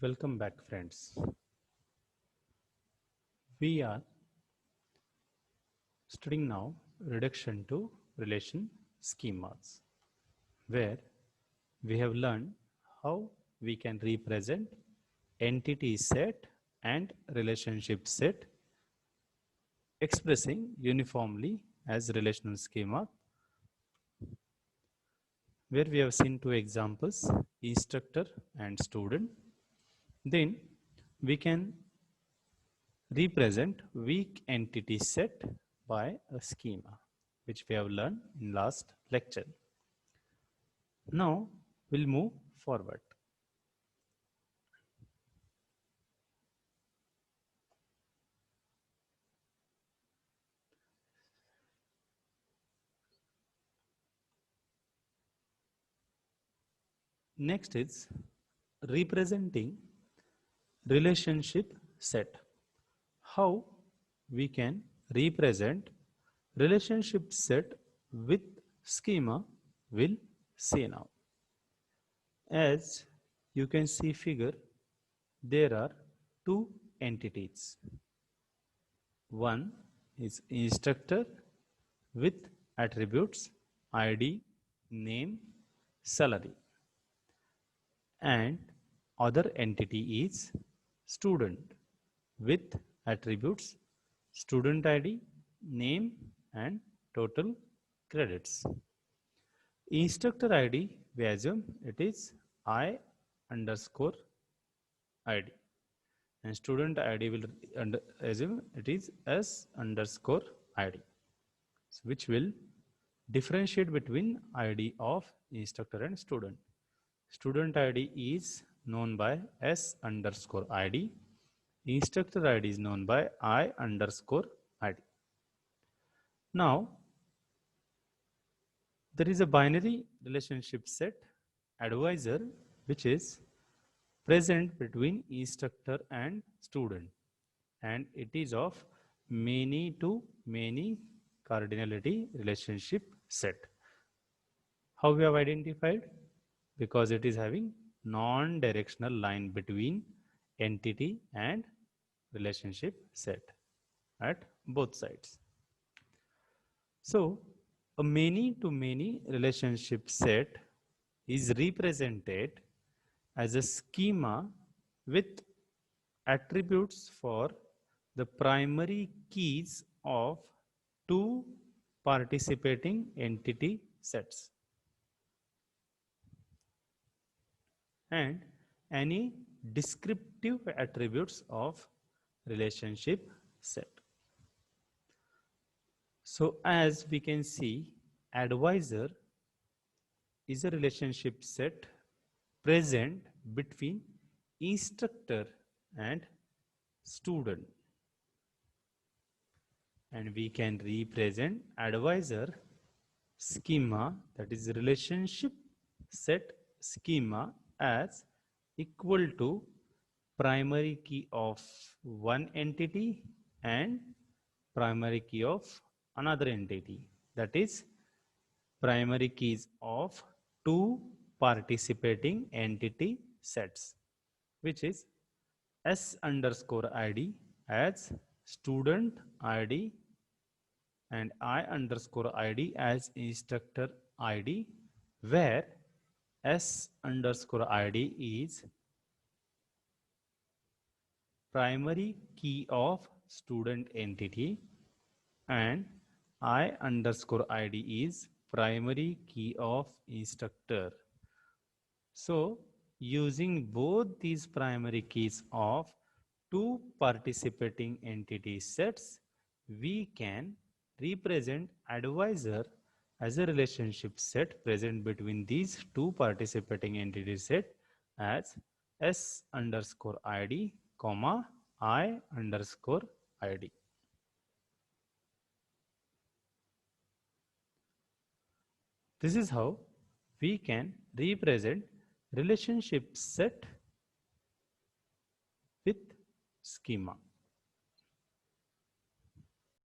Welcome back, friends. We are studying now reduction to relation schemas, where we have learned how we can represent entity set and relationship set expressing uniformly as relational schema, where we have seen two examples, instructor and student. Then we can represent weak entity set by a schema, which we have learned in last lecture. Now we'll move forward. Next is representing relationship set. How we can represent relationship set with schema, we'll see now. As you can see figure, there are two entities. One is instructor with attributes ID, name, salary, and other entity is student with attributes student ID, name, and total credits. Instructor ID, we assume it is I underscore ID, and student ID will assume it is S underscore ID, so which will differentiate between ID of instructor and student. Student ID is known by S underscore ID. Instructor ID is known by I underscore ID. Now, there is a binary relationship set advisor which is present between instructor and student, and it is of many to many cardinality relationship set. How we have identified? Because it is having non-directional line between entity and relationship set at both sides. So a many to many relationship set is represented as a schema with attributes for the primary keys of two participating entity sets and any descriptive attributes of relationship set. So as we can see, advisor is a relationship set present between instructor and student, and we can represent advisor schema, that is relationship set schema, as equal to primary key of one entity and primary key of another entity, that is primary keys of two participating entity sets, which is S underscore ID as student ID and I underscore ID as instructor ID, where S underscore ID is primary key of student entity and I underscore ID is primary key of instructor. So using both these primary keys of two participating entity sets, we can represent advisor as a relationship set present between these two participating entity set as S underscore ID, comma I underscore ID. This is how we can represent relationship set with schema.